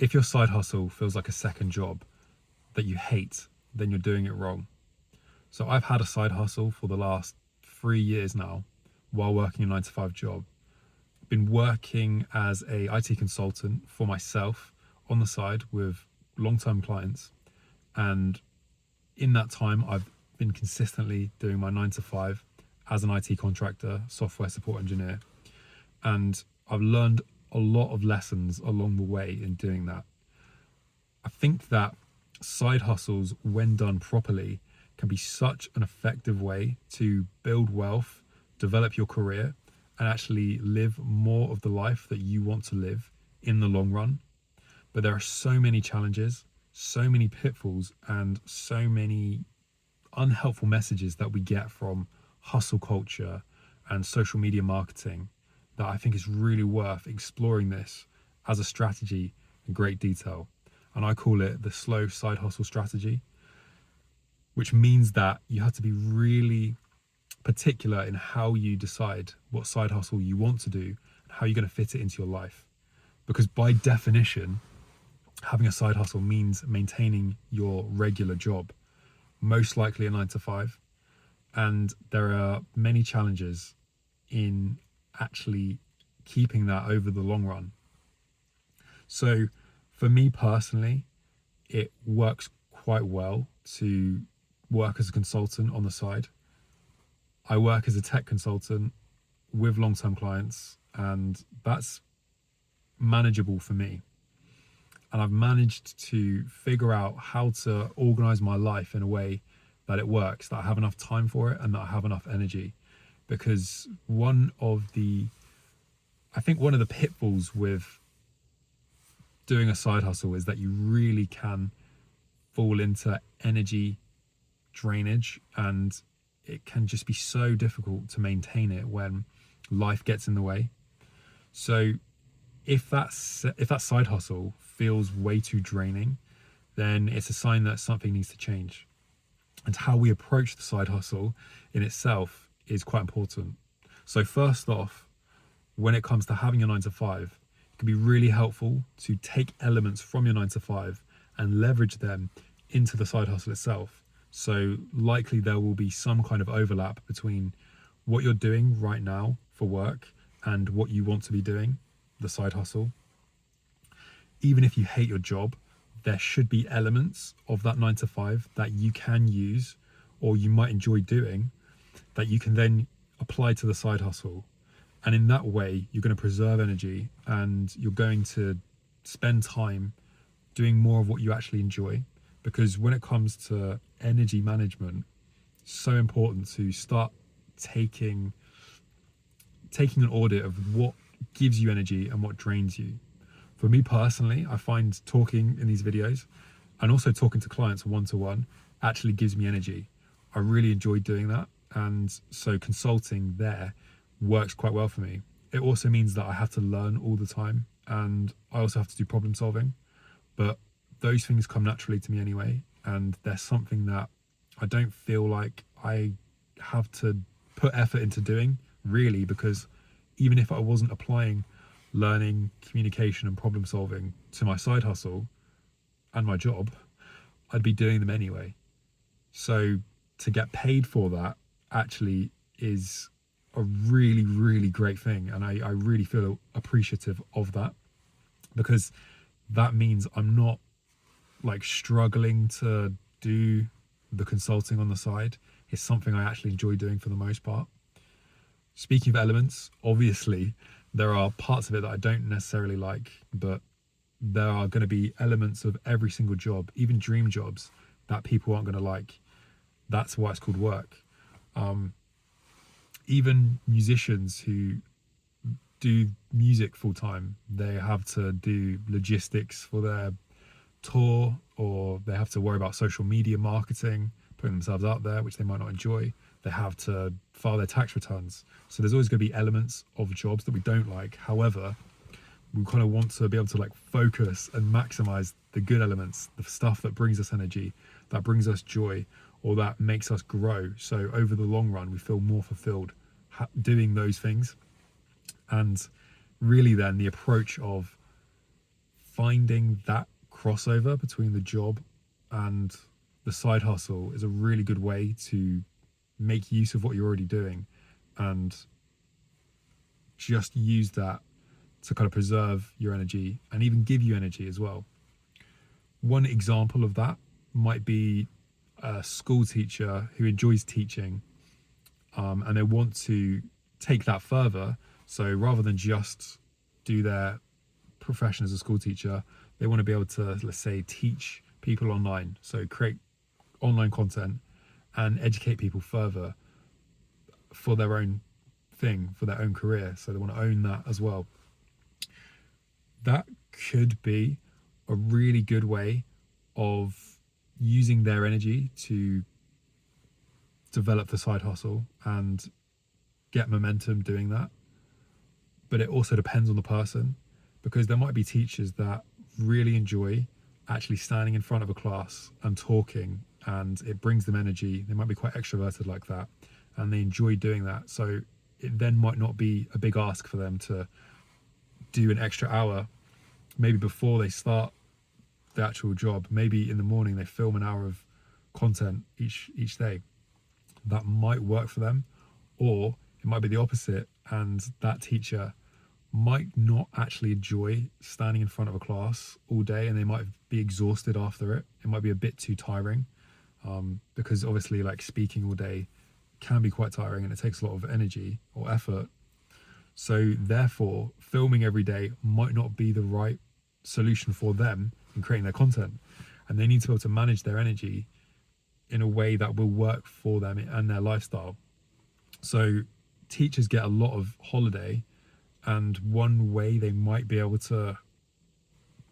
If your side hustle feels like a second job that you hate, then you're doing it wrong. So I've had a side hustle for the last 3 years now while working a 9 to 5 job. I've been working as a IT consultant for myself on the side with long-term clients. And in that time, I've been consistently doing my 9 to 5 as an IT contractor, software support engineer. And I've learned a lot of lessons along the way in doing that. I think that side hustles, when done properly, can be such an effective way to build wealth, develop your career, and actually live more of the life that you want to live in the long run. But there are so many challenges, so many pitfalls, and so many unhelpful messages that we get from hustle culture and social media marketing that I think is really worth exploring this as a strategy in great detail. And I call it the slow side hustle strategy, which means that you have to be really particular in how you decide what side hustle you want to do and how you're going to fit it into your life. Because by definition, having a side hustle means maintaining your regular job, most likely a 9 to 5. And there are many challenges in actually keeping that over the long run. So for me personally, it works quite well to work as a consultant on the side. I work as a tech consultant with long-term clients, and that's manageable for me. And I've managed to figure out how to organize my life in a way that it works, that I have enough time for it and that I have enough energy. Because I think one of the pitfalls with doing a side hustle is that you really can fall into energy drainage, and it can just be so difficult to maintain it when life gets in the way. So if that side hustle feels way too draining, then it's a sign that something needs to change. And how we approach the side hustle in itself is quite important. So first off, when it comes to having a 9 to 5, it can be really helpful to take elements from your 9 to 5 and leverage them into the side hustle itself. So likely there will be some kind of overlap between what you're doing right now for work and what you want to be doing, the side hustle. Even if you hate your job, there should be elements of that 9 to 5 that you can use or you might enjoy doing that you can then apply to the side hustle. And in that way, you're going to preserve energy and you're going to spend time doing more of what you actually enjoy. Because when it comes to energy management, it's so important to start taking an audit of what gives you energy and what drains you. For me personally, I find talking in these videos and also talking to clients one-to-one actually gives me energy. I really enjoy doing that. And so consulting there works quite well for me. It also means that I have to learn all the time and I also have to do problem solving. But those things come naturally to me anyway. And they're something that I don't feel like I have to put effort into doing, really, because even if I wasn't applying learning, communication and problem solving to my side hustle and my job, I'd be doing them anyway. So to get paid for that actually is a really, really great thing. And I really feel appreciative of that, because that means I'm not like struggling to do the consulting on the side. It's something I actually enjoy doing for the most part. Speaking of elements, obviously there are parts of it that I don't necessarily like, but there are going to be elements of every single job, even dream jobs, that people aren't going to like. That's why it's called work. Even musicians who do music full time, they have to do logistics for their tour, or they have to worry about social media marketing, putting themselves out there, which they might not enjoy. They have to file their tax returns. So there's always going to be elements of jobs that we don't like. However, we kind of want to be able to like focus and maximize the good elements, the stuff that brings us energy, that brings us joy, or that makes us grow. So over the long run, we feel more fulfilled doing those things. And really then the approach of finding that crossover between the job and the side hustle is a really good way to make use of what you're already doing and just use that to kind of preserve your energy and even give you energy as well. One example of that might be a school teacher who enjoys teaching, and they want to take that further. So rather than just do their profession as a school teacher, they want to be able to, let's say, teach people online. So create online content and educate people further for their own thing, for their own career. So they want to own that as well. That could be a really good way of using their energy to develop the side hustle and get momentum doing that. But it also depends on the person, because there might be teachers that really enjoy actually standing in front of a class and talking, and it brings them energy. They might be quite extroverted like that, and they enjoy doing that. So it then might not be a big ask for them to do an extra hour, maybe before they start the actual job. Maybe in the morning they film an hour of content each day. That might work for them. Or it might be the opposite, and that teacher might not actually enjoy standing in front of a class all day, and they might be exhausted after it. It might be a bit too tiring, because obviously like speaking all day can be quite tiring and it takes a lot of energy or effort. So therefore, filming every day might not be the right solution for them in creating their content, and they need to be able to manage their energy in a way that will work for them and their lifestyle. So teachers get a lot of holiday, and one way they might be able to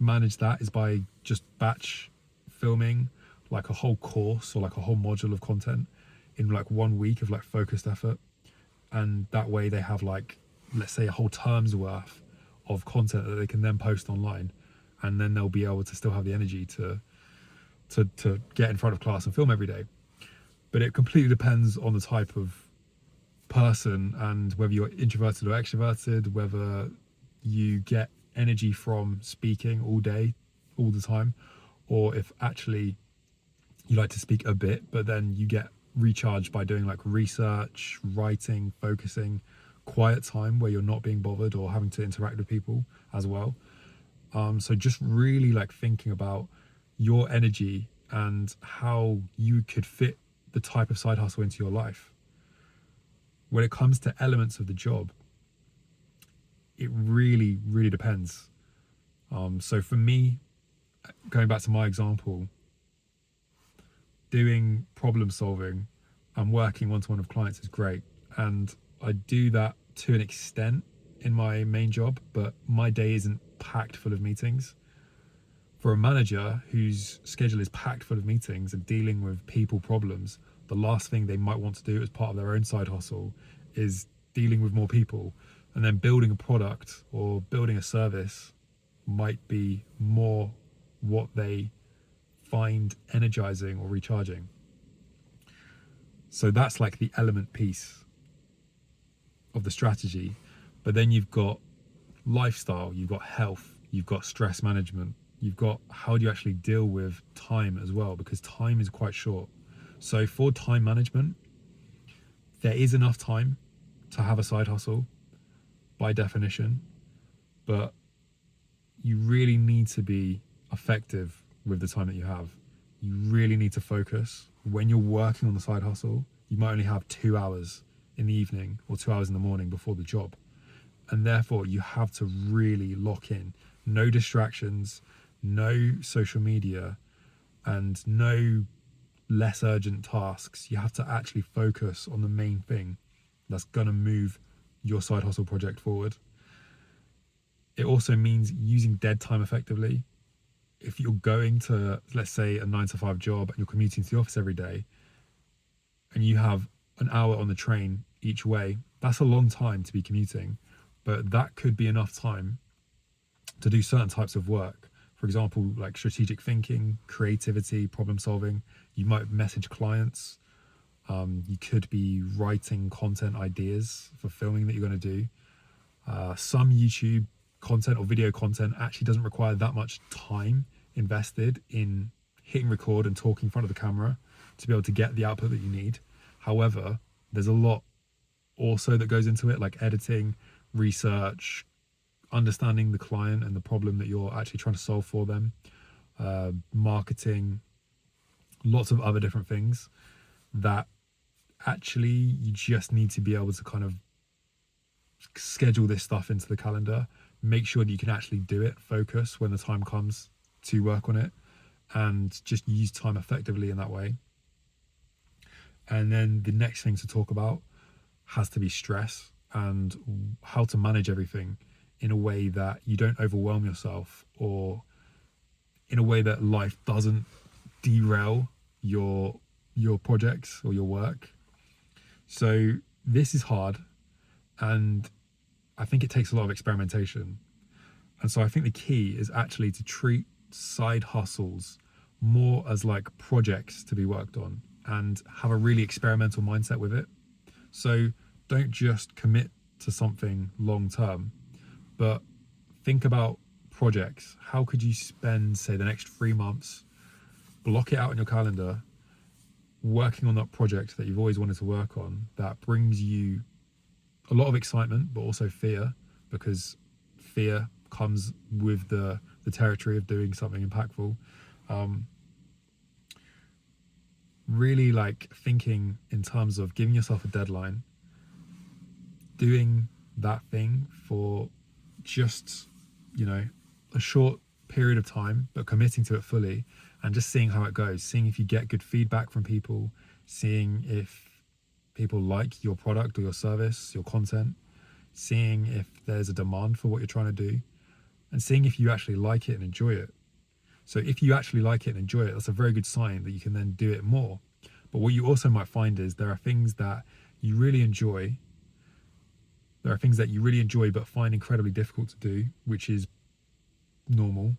manage that is by just batch filming like a whole course or like a whole module of content in like 1 week of like focused effort. And that way they have like, let's say, a whole term's worth of content that they can then post online, and then they'll be able to still have the energy to get in front of class and film every day. But it completely depends on the type of person and whether you're introverted or extroverted, whether you get energy from speaking all day, all the time, or if actually you like to speak a bit, but then you get recharged by doing like research, writing, focusing, quiet time where you're not being bothered or having to interact with people as well. So just really like thinking about your energy and how you could fit the type of side hustle into your life. When it comes to elements of the job, it really, really depends. So for me, going back to my example, doing problem solving and working one-to-one with clients is great. And I do that to an extent in my main job, but my day isn't packed full of meetings. For a manager whose schedule is packed full of meetings and dealing with people problems, the last thing they might want to do as part of their own side hustle is dealing with more people. And then building a product or building a service might be more what they find energizing or recharging. So that's like the element piece of the strategy. But then you've got lifestyle, you've got health, you've got stress management, you've got how do you actually deal with time as well, because time is quite short. So for time management, there is enough time to have a side hustle by definition, but you really need to be effective with the time that you have. You really need to focus. When you're working on the side hustle, you might only have 2 hours in the evening or 2 hours in the morning before the job. And therefore you have to really lock in. No distractions, no social media, and no less urgent tasks. You have to actually focus on the main thing that's going to move your side hustle project forward. It also means using dead time effectively. If you're going to, let's say, a 9 to 5 job and you're commuting to the office every day and you have an hour on the train each way, that's a long time to be commuting, but that could be enough time to do certain types of work. For example, like strategic thinking, creativity, problem solving. You might message clients. You could be writing content ideas for filming that you're going to do. Some YouTube content or video content actually doesn't require that much time invested in hitting record and talking in front of the camera to be able to get the output that you need. However, there's a lot also that goes into it, like editing, research, understanding the client and the problem that you're actually trying to solve for them, marketing, lots of other different things that actually you just need to be able to kind of schedule this stuff into the calendar, make sure that you can actually do it, focus when the time comes to work on it, and just use time effectively in that way. And then the next thing to talk about has to be stress and how to manage everything in a way that you don't overwhelm yourself, or in a way that life doesn't derail your projects or your work. So this is hard, and I think it takes a lot of experimentation. And so I think the key is actually to treat side hustles more as like projects to be worked on and have a really experimental mindset with it. So don't just commit to something long term, but think about projects. How could you spend, say, the next 3 months, block it out in your calendar, working on that project that you've always wanted to work on, that brings you a lot of excitement, but also fear, because fear comes with the territory of doing something impactful. Really like thinking in terms of giving yourself a deadline, doing that thing for just, a short period of time, but committing to it fully and just seeing how it goes, seeing if you get good feedback from people, seeing if people like your product or your service, your content, seeing if there's a demand for what you're trying to do, and seeing if you actually like it and enjoy it. So if you actually like it and enjoy it, that's a very good sign that you can then do it more. But what you also might find is there are things that you really enjoy. There are things that you really enjoy but find incredibly difficult to do, which is normal,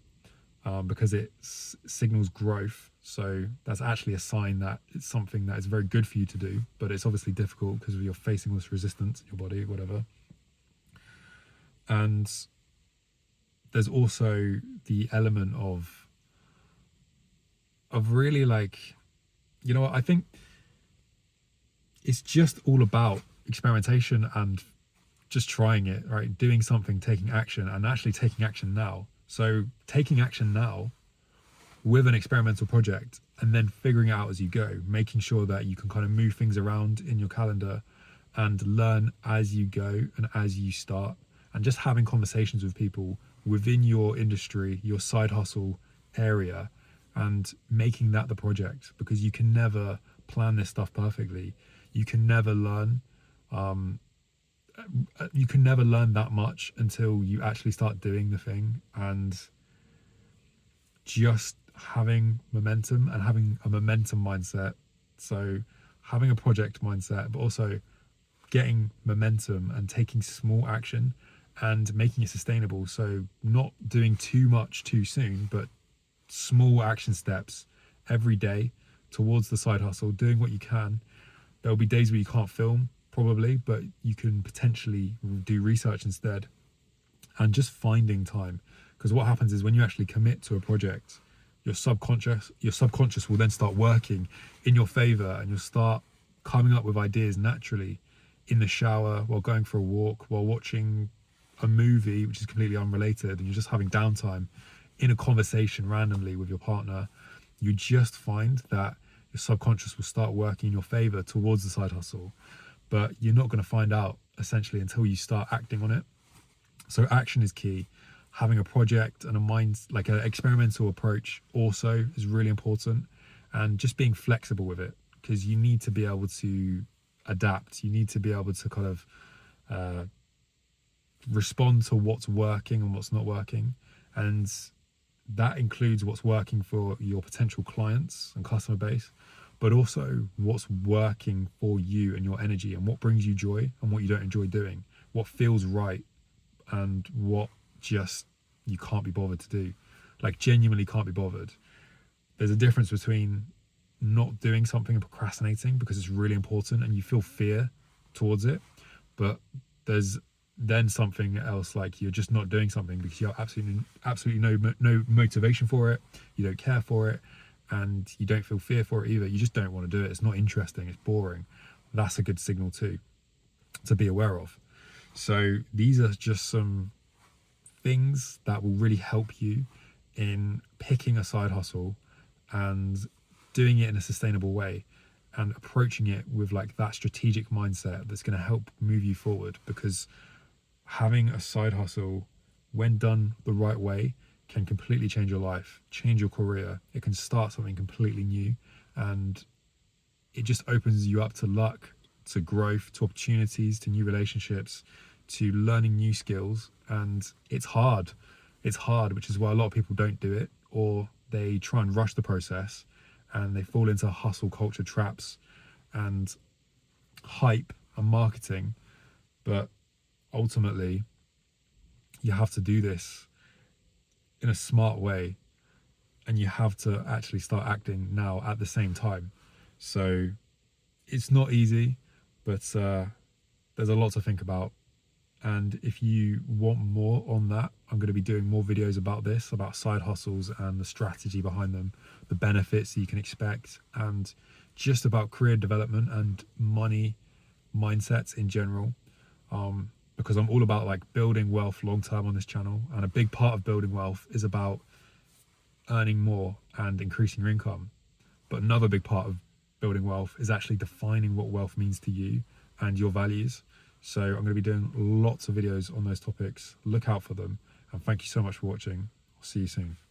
because it signals growth. So that's actually a sign that it's something that is very good for you to do, but it's obviously difficult because you're facing this resistance in your body, whatever. And there's also the element of really like, I think it's just all about experimentation and just trying it, right? Doing something, taking action, and actually taking action now. So taking action now with an experimental project and then figuring it out as you go, making sure that you can kind of move things around in your calendar and learn as you go and as you start, and just having conversations with people within your industry, your side hustle area, and making that the project, because you can never plan this stuff perfectly. You can never learn. You can never learn that much until you actually start doing the thing, and just having momentum and having a momentum mindset. So having a project mindset, but also getting momentum and taking small action and making it sustainable. So not doing too much too soon, but small action steps every day towards the side hustle, doing what you can. There'll be days where you can't film, probably, but you can potentially do research instead, and just finding time. Because what happens is when you actually commit to a project, your subconscious will then start working in your favor, and you'll start coming up with ideas naturally in the shower, while going for a walk, while watching a movie which is completely unrelated, and you're just having downtime, in a conversation randomly with your partner. You just find that your subconscious will start working in your favor towards the side hustle, but you're not going to find out essentially until you start acting on it. So action is key. Having a project and a mind, like an experimental approach, also is really important, and just being flexible with it, because you need to be able to adapt. You need to be able to kind of respond to what's working and what's not working, and that includes what's working for your potential clients and customer base, but also what's working for you and your energy, and what brings you joy and what you don't enjoy doing, what feels right and what just you can't be bothered to do, like genuinely can't be bothered. There's a difference between not doing something and procrastinating because it's really important and you feel fear towards it, but there's then something else, like you're just not doing something because you have absolutely no motivation for it, you don't care for it, and you don't feel fear for it either. You just don't want to do it. It's not interesting, it's boring. That's a good signal too, to be aware of. So these are just some things that will really help you in picking a side hustle and doing it in a sustainable way, and approaching it with like that strategic mindset that's going to help move you forward. Because having a side hustle, when done the right way, can completely change your life, change your career. It can start something completely new, and it just opens you up to luck, to growth, to opportunities, to new relationships, to learning new skills. And it's hard. It's hard, which is why a lot of people don't do it, or they try and rush the process and they fall into hustle culture traps and hype and marketing. But ultimately, you have to do this in a smart way, and you have to actually start acting now at the same time. So it's not easy, but there's a lot to think about. And if you want more on that, I'm going to be doing more videos about this, about side hustles and the strategy behind them, the benefits that you can expect, and just about career development and money mindsets in general. Because I'm all about like building wealth long term on this channel, and a big part of building wealth is about earning more and increasing your income. But another big part of building wealth is actually defining what wealth means to you and your values. So I'm going to be doing lots of videos on those topics. Look out for them. And thank you so much for watching. I'll see you soon.